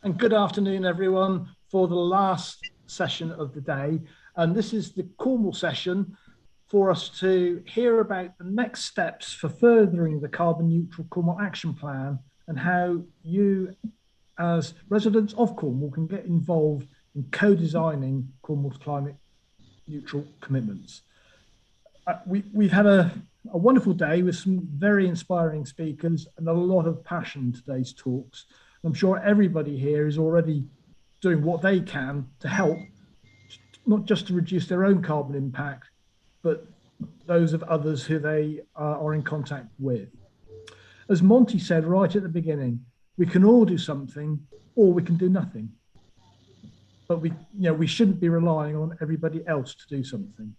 And good afternoon, everyone, for the last session of the day. And this is the Cornwall session for us to hear about the next steps for furthering the carbon neutral Cornwall action plan and how you, as residents of Cornwall, can get involved in co-designing Cornwall's climate neutral commitments. We've had a wonderful day with some very inspiring speakers and a lot of passion in today's talks. I'm sure everybody here is already doing what they can to help, not just to reduce their own carbon impact, but those of others who they are in contact with. As Monty said right at the beginning, we can all do something or we can do nothing. But we shouldn't be relying on everybody else to do something.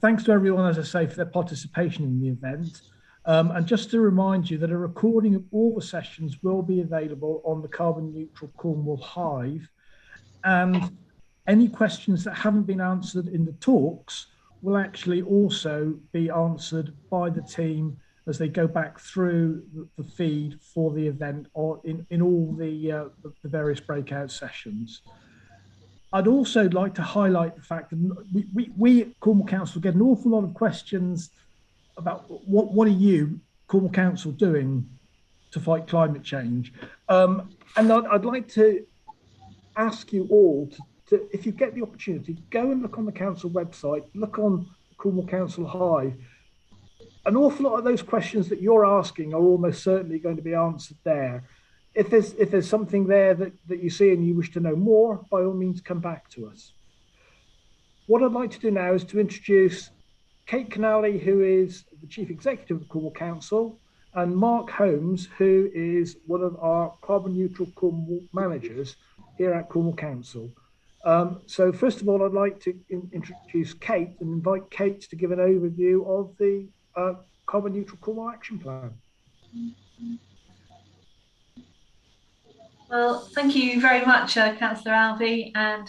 Thanks to everyone, as I say, for their participation in the event. And just to remind you that a recording of all the sessions will be available on the Carbon Neutral Cornwall Hive. And any questions that haven't been answered in the talks will actually also be answered by the team as they go back through the feed for the event or in all the various breakout sessions. I'd also like to highlight the fact that we at Cornwall Council get an awful lot of questions about what are you, Cornwall Council, doing to fight climate change? And I'd like to ask you all to, if you get the opportunity, go and look on the council website, look on Cornwall Council Hive. An awful lot of those questions that you're asking are almost certainly going to be answered there. If there's something there that you see and you wish to know more, by all means, come back to us. What I'd like to do now is to introduce Kate Canally, who is the Chief Executive of Cornwall Council, and Mark Holmes, who is one of our carbon neutral Cornwall managers here at Cornwall Council. So first of all, I'd like to introduce Kate and invite Kate to give an overview of the carbon neutral Cornwall action plan. Well, thank you very much, Councillor Alvey, and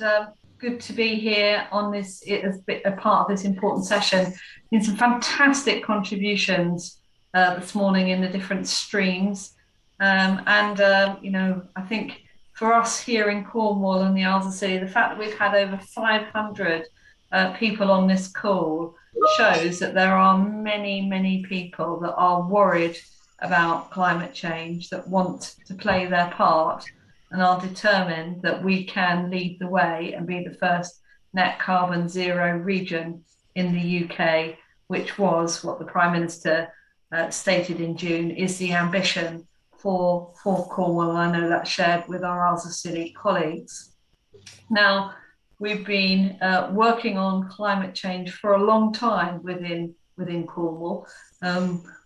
good to be here on this as a part of this important session. In some fantastic contributions this morning in the different streams, I think for us here in Cornwall and the Isles of Scilly, the fact that we've had over 500 people on this call shows that there are many people that are worried about climate change, that want to play their part and are determined that we can lead the way and be the first net carbon zero region in the UK, which was what the Prime Minister stated in June is the ambition for Cornwall. I know that's shared with our Isles of Scilly colleagues. Now, we've been working on climate change for a long time within Cornwall.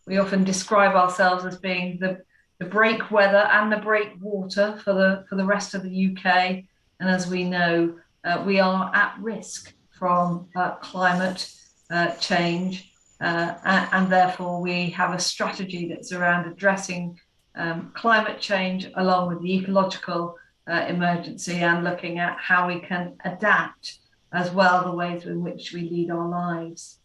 We often describe ourselves as being the break weather and the break water for the rest of the UK. And as we know, we are at risk from climate change. And therefore, we have a strategy that's around addressing climate change along with the ecological emergency and looking at how we can adapt as well the ways in which we lead our lives.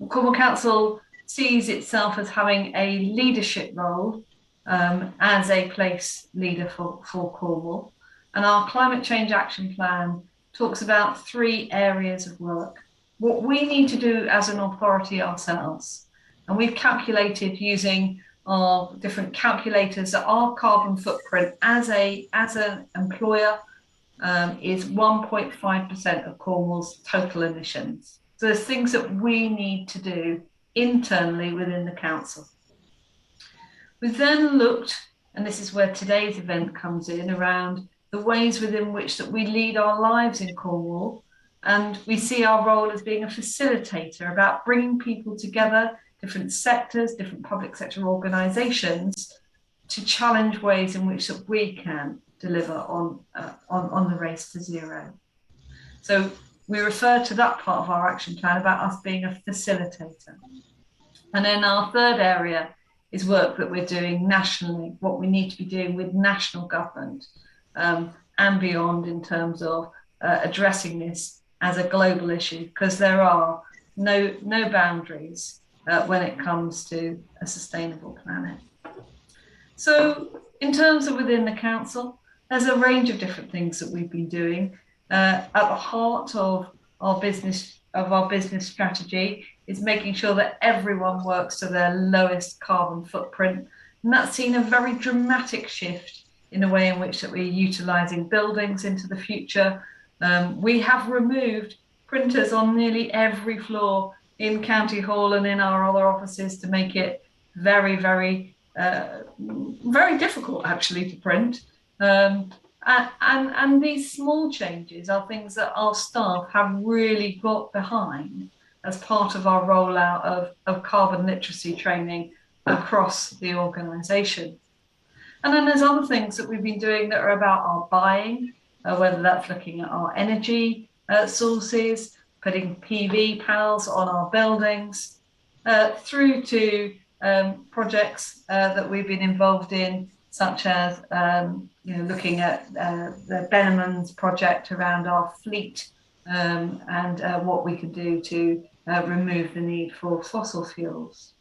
Cornwall Council sees itself as having a leadership role as a place leader for Cornwall. And our climate change action plan talks about 3 areas of work. What we need to do as an authority ourselves, and we've calculated using our different calculators that our carbon footprint as an employer is 1.5% of Cornwall's total emissions. So there's things that we need to do internally within the council. We then looked, and this is where today's event comes in, around the ways within which that we lead our lives in Cornwall. And we see our role as being a facilitator, about bringing people together, different sectors, different public sector organisations, to challenge ways in which that we can deliver on the race to zero. So we refer to that part of our action plan about us being a facilitator. And then our third area is work that we're doing nationally, what we need to be doing with national government and beyond in terms of addressing this as a global issue, because there are no boundaries when it comes to a sustainable planet. So in terms of within the council, there's a range of different things that we've been doing. At the heart of our business strategy is making sure that everyone works to their lowest carbon footprint. And that's seen a very dramatic shift in the way in which that we're utilising buildings into the future. We have removed printers on nearly every floor in County Hall and in our other offices to make it very, very, very difficult actually to print. And these small changes are things that our staff have really got behind as part of our rollout of carbon literacy training across the organisation. And then there's other things that we've been doing that are about our buying, whether that's looking at our energy sources, putting PV panels on our buildings, through to projects that we've been involved in, such as looking at the Benneman's project around our fleet and what we can do to remove the need for fossil fuels.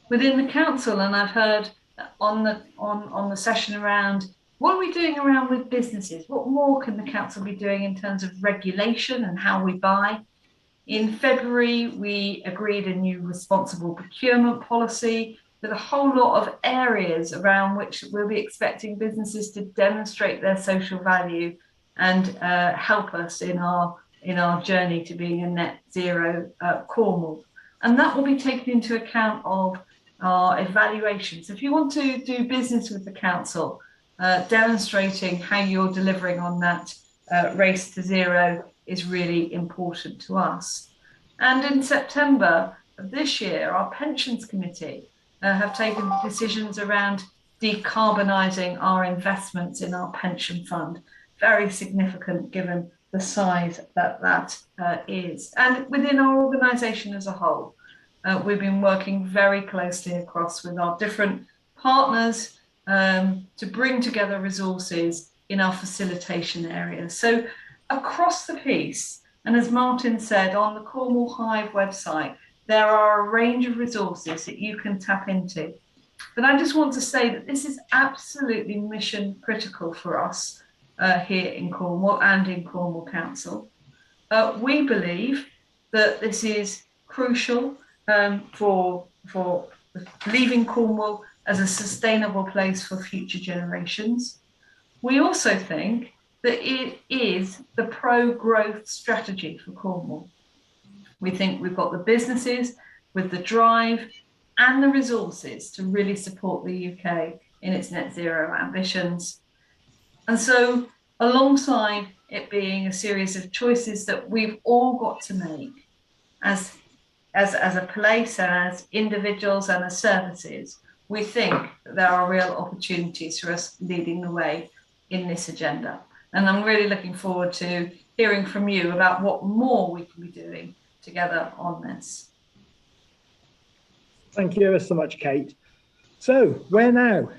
Within the council, and I've heard on the session around what are we doing around with businesses? What more can the council be doing in terms of regulation and how we buy? In February, we agreed a new responsible procurement policy with a whole lot of areas around which we'll be expecting businesses to demonstrate their social value and help us in our journey to being a net zero Cornwall. And that will be taken into account of our evaluations. If you want to do business with the council, demonstrating how you're delivering on that race to zero is really important to us. And in September of this year, our pensions committee have taken decisions around decarbonising our investments in our pension fund. Very significant given the size that is. And within our organisation as a whole, we've been working very closely across with our different partners to bring together resources in our facilitation areas. So across the piece, and as Martin said, on the Cornwall Hive website, there are a range of resources that you can tap into. But I just want to say that this is absolutely mission critical for us here in Cornwall and in Cornwall Council. We believe that this is crucial for leaving Cornwall as a sustainable place for future generations. We also think that it is the pro-growth strategy for Cornwall. We think we've got the businesses with the drive and the resources to really support the UK in its net zero ambitions. And so alongside it being a series of choices that we've all got to make as a place and as individuals and as services, we think that there are real opportunities for us leading the way in this agenda. And I'm really looking forward to hearing from you about what more we can be doing together on this. Thank you ever so much, Kate. So where now?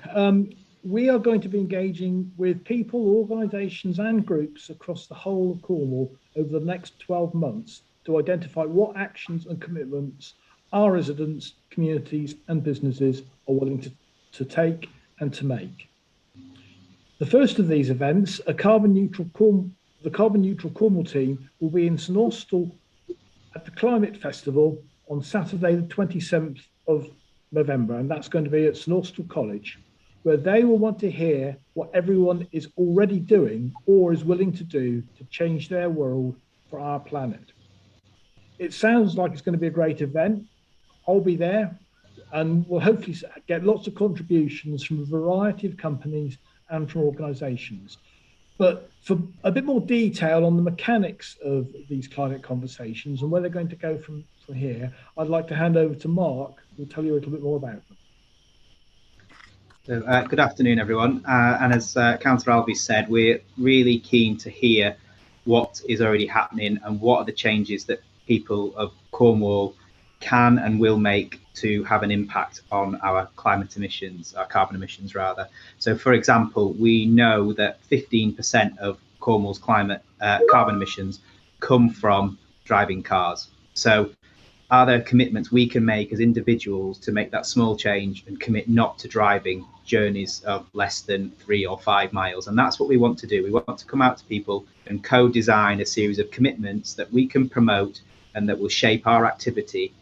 We are going to be engaging with people, organisations and groups across the whole of Cornwall over the next 12 months to identify what actions and commitments our residents, communities and businesses are willing to take and to make. The first of these events, the Carbon Neutral Cornwall team will be in St Austell at the Climate Festival on Saturday the 27th of November, and that's going to be at St Austell College, where they will want to hear what everyone is already doing or is willing to do to change their world for our planet. It sounds like it's going to be a great event. I'll be there, and we'll hopefully get lots of contributions from a variety of companies and from organisations. But for a bit more detail on the mechanics of these climate conversations and where they're going to go from here, I'd like to hand over to Mark, who'll tell you a little bit more about them. So, good afternoon, everyone. And as Councillor Alvey said, we're really keen to hear what is already happening and what are the changes that people of Cornwall can and will make to have an impact on our climate emissions, our carbon emissions rather. So for example, we know that 15% of Cornwall's carbon emissions come from driving cars. So are there commitments we can make as individuals to make that small change and commit not to driving journeys of less than 3 or 5 miles? And that's what we want to do. We want to come out to people and co-design a series of commitments that we can promote and that will shape our activity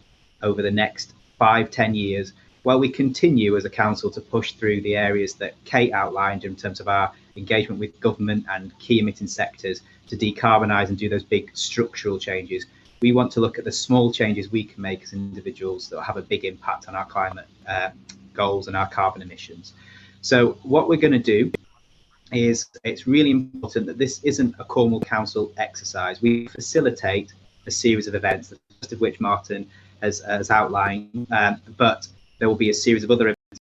over the next 5-10 years, while we continue as a council to push through the areas that Kate outlined in terms of our engagement with government and key emitting sectors to decarbonise and do those big structural changes. We want to look at the small changes we can make as individuals that will have a big impact on our climate goals and our carbon emissions. So what we're going to do is, it's really important that this isn't a Cornwall Council exercise. We facilitate a series of events, the first of which Martin has outlined, but there will be a series of other events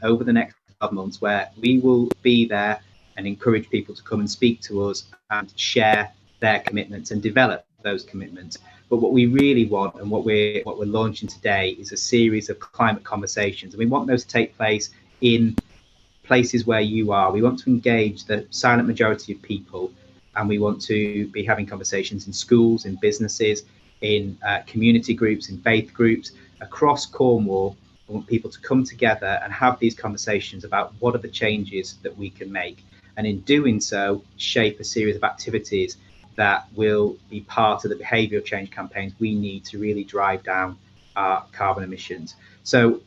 over the next 12 months where we will be there and encourage people to come and speak to us and share their commitments and develop those commitments. But what we really want, and what we're launching today, is a series of climate conversations, and we want those to take place in places where you are. We want to engage the silent majority of people, and we want to be having conversations in schools, in businesses, in community groups, in faith groups across Cornwall. I want people to come together and have these conversations about what are the changes that we can make, and in doing so, shape a series of activities that will be part of the behavioural change campaigns we need to really drive down our carbon emissions. So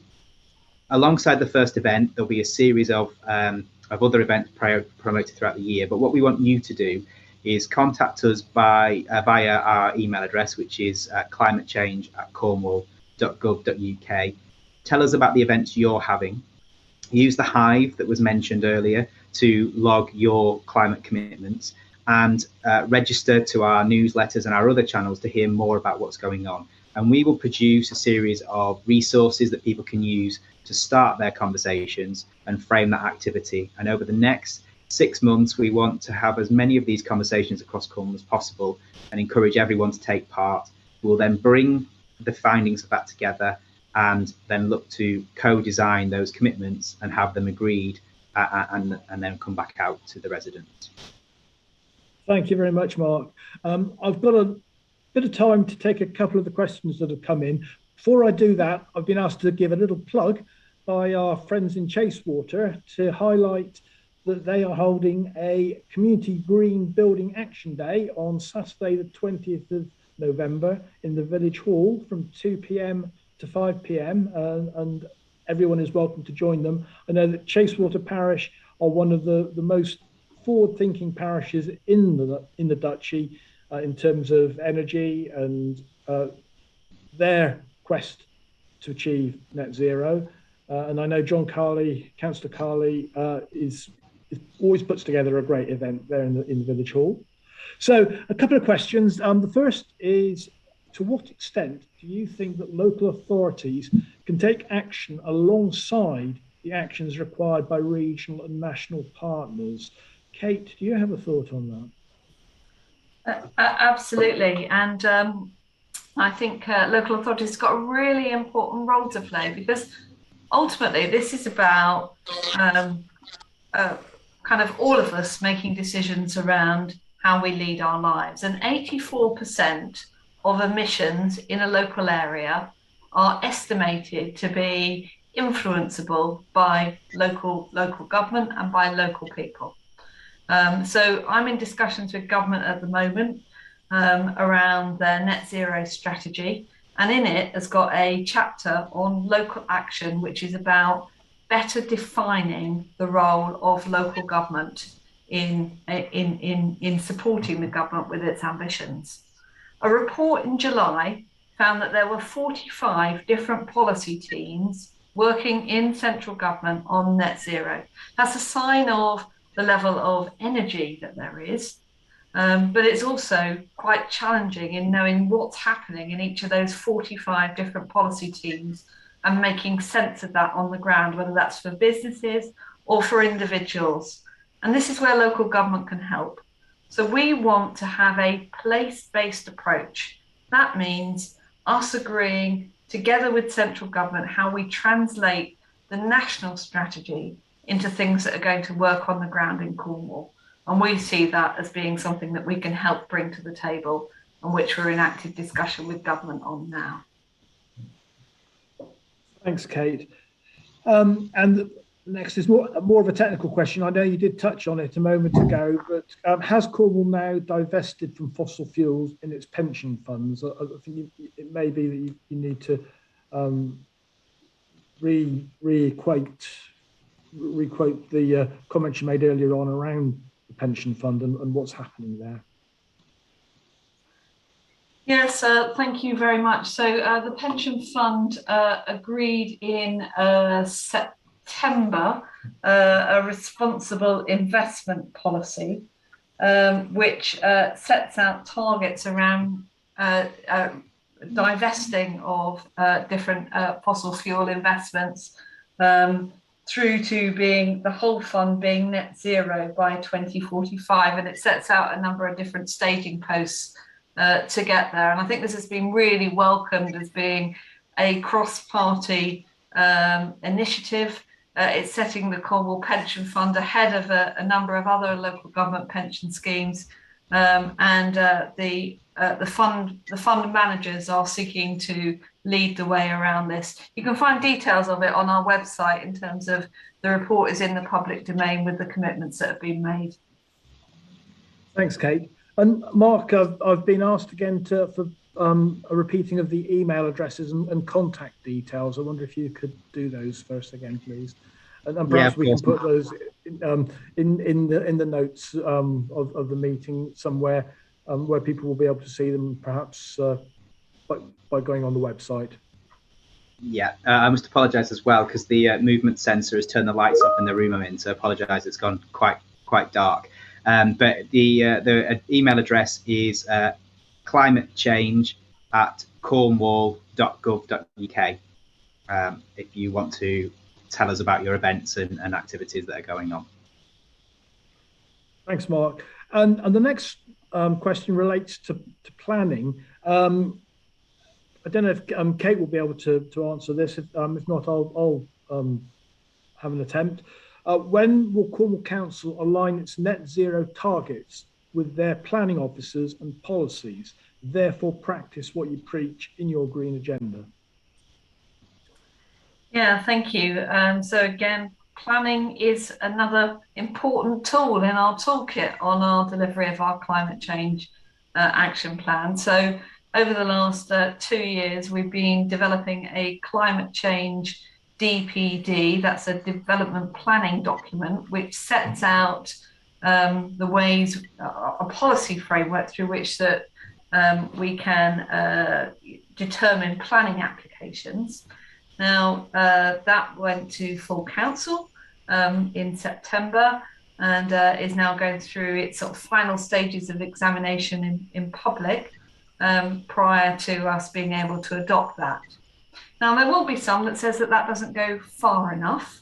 alongside the first event, there'll be a series of other events promoted throughout the year. But what we want you to do is contact us via our email address, which is climatechange@cornwall.gov.uk. Tell us about the events you're having. Use the Hive that was mentioned earlier to log your climate commitments, and register to our newsletters and our other channels to hear more about what's going on. And we will produce a series of resources that people can use to start their conversations and frame that activity. And over the next 6 months, we want to have as many of these conversations across Cornwall as possible and encourage everyone to take part. We'll then bring the findings of that together and then look to co-design those commitments and have them agreed, and then come back out to the residents. Thank you very much, Mark. I've got a bit of time to take a couple of the questions that have come in. Before I do that, I've been asked to give a little plug by our friends in Chasewater to highlight that they are holding a Community Green Building Action Day on Saturday, the 20th of November in the Village Hall from 2 p.m. to 5 p.m. And everyone is welcome to join them. I know that Chasewater Parish are one of the most forward-thinking parishes in the Duchy in terms of energy and their quest to achieve net zero. And I know John Carley, Councillor Carley, is always puts together a great event there in the Village Hall. So a couple of questions. The first is, to what extent do you think that local authorities can take action alongside the actions required by regional and national partners? Kate, do you have a thought on that? Absolutely. And I think local authorities have got a really important role to play, because ultimately this is about kind of all of us making decisions around how we lead our lives. And 84% of emissions in a local area are estimated to be influenceable by local government and by local people. So I'm in discussions with government at the moment around their net zero strategy, and in it has got a chapter on local action, which is about better defining the role of local government in supporting the government with its ambitions. A report in July found that there were 45 different policy teams working in central government on net zero. That's a sign of the level of energy that there is, but it's also quite challenging in knowing what's happening in each of those 45 different policy teams and making sense of that on the ground, whether that's for businesses or for individuals. And this is where local government can help. So we want to have a place-based approach. That means us agreeing together with central government how we translate the national strategy into things that are going to work on the ground in Cornwall. And we see that as being something that we can help bring to the table, and which we're in active discussion with government on now. Thanks, Kate. And next is more of a technical question. I know you did touch on it a moment ago, but has Cornwall now divested from fossil fuels in its pension funds? I think it may be that you need to re-quote the comments you made earlier on around the pension fund and what's happening there. Yes, thank you very much. So the pension fund agreed in September a responsible investment policy, which sets out targets around divesting of different fossil fuel investments through to being the whole fund being net zero by 2045. And it sets out a number of different staging posts to get there. And I think this has been really welcomed as being a cross-party initiative. It's setting the Cornwall Pension Fund ahead of a number of other local government pension schemes, and the fund managers are seeking to lead the way around this. You can find details of it on our website in terms of the report is in the public domain with the commitments that have been made. Thanks, Kate. And Mark, I've been asked again for a repeating of the email addresses and contact details. I wonder if you could do those first again, please. And perhaps we can put those in the notes of the meeting somewhere where people will be able to see them, perhaps by going on the website. Yeah, I must apologise as well because the movement sensor has turned the lights off in the room I'm in. So apologise, it's gone quite dark. But the email address is climatechange@cornwall.gov.uk if you want to tell us about your events and activities that are going on. Thanks, Mark. And the next question relates to planning. I don't know if Kate will be able to answer this. If not, I'll have an attempt. When will Cornwall Council align its net zero targets with their planning officers and policies, therefore practice what you preach in your green agenda? Yeah, thank you. So again, planning is another important tool in our toolkit on our delivery of our climate change action plan. So over the last 2 years, we've been developing a climate change DPD, that's a development planning document, which sets out the ways, a policy framework through which that we can determine planning applications. Now, that went to full council in September and is now going through its sort of final stages of examination in public prior to us being able to adopt that. Now, there will be some that says that doesn't go far enough.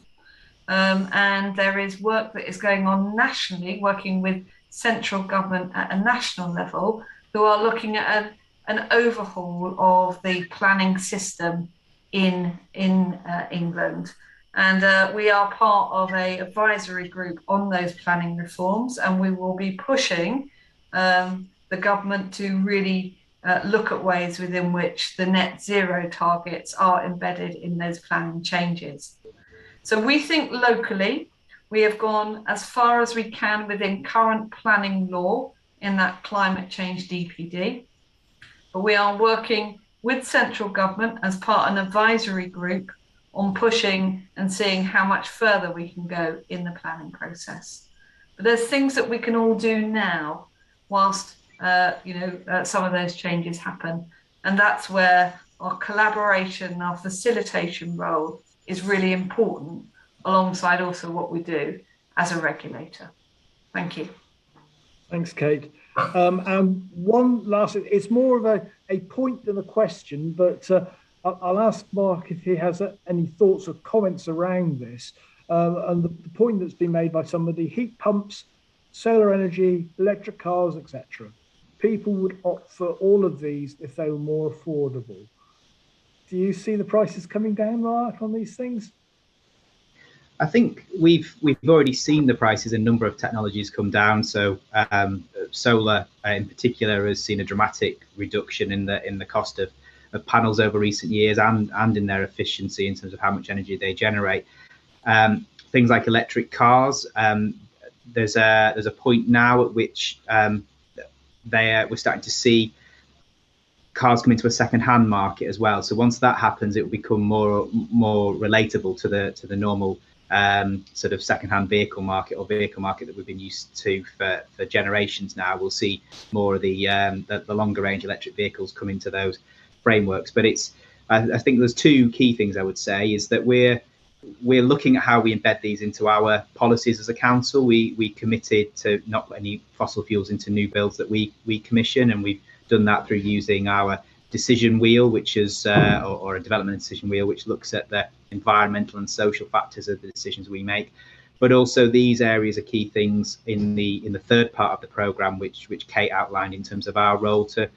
And there is work that is going on nationally, working with central government at a national level, who are looking at an overhaul of the planning system in England. And we are part of an advisory group on those planning reforms, and we will be pushing the government to really look at ways within which the net zero targets are embedded in those planning changes. So we think locally, we have gone as far as we can within current planning law in that climate change DPD, but we are working with central government as part of an advisory group on pushing and seeing how much further we can go in the planning process. But there's things that we can all do now whilst some of those changes happen. And that's where our collaboration, our facilitation role is really important, alongside also what we do as a regulator. Thank you. Thanks, Kate. And one last, it's more of a point than a question, but I'll ask Mark if he has any thoughts or comments around this. And the point that's been made by somebody, heat pumps, solar energy, electric cars, etc. People would opt for all of these if they were more affordable. Do you see the prices coming down, Mark, on these things? I think we've already seen the prices. A number of technologies come down. So solar, in particular, has seen a dramatic reduction in the cost of panels over recent years, and in their efficiency in terms of how much energy they generate. Things like electric cars. There's a point now at which we're starting to see cars come into a second-hand market as well. So once that happens, it will become more relatable to the normal sort of second-hand vehicle market, or vehicle market that we've been used to for generations now. We'll see more of the longer-range electric vehicles come into those frameworks. But I think there's two key things I would say is that we're looking at how we embed these into our policies as a council. We committed to not put any fossil fuels into new builds that we commission, and we've done that through using our decision wheel, which is or a development decision wheel, which looks at the environmental and social factors of the decisions we make. But also these areas are key things in the third part of the programme, which Kate outlined in terms of our role to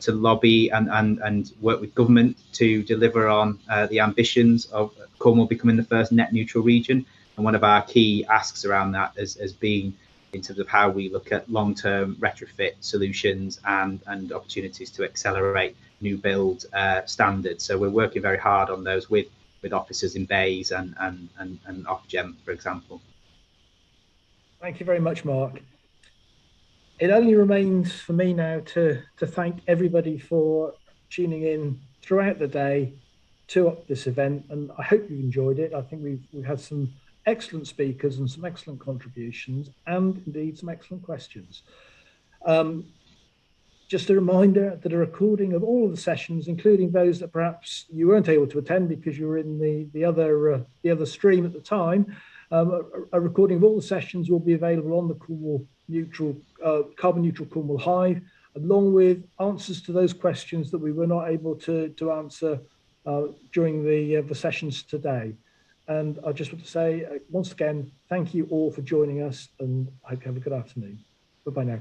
lobby and work with government to deliver on the ambitions of Cornwall becoming the first net neutral region. And one of our key asks around that has been in terms of how we look at long-term retrofit solutions and opportunities to accelerate new build standards. So we're working very hard on those with officers in bays and Ofgem, for example. Thank you very much, Mark. It only remains for me now to thank everybody for tuning in throughout the day to this event, and I hope you've enjoyed it. I think we've had some excellent speakers and some excellent contributions, and indeed some excellent questions. Just a reminder that a recording of all of the sessions, including those that perhaps you weren't able to attend because you were in the other stream at the time, a recording of all the sessions will be available on the Carbon Neutral Cornwall Hive, along with answers to those questions that we were not able to answer during the sessions today. And I just want to say once again, thank you all for joining us, and I hope you have a good afternoon. Bye-bye now.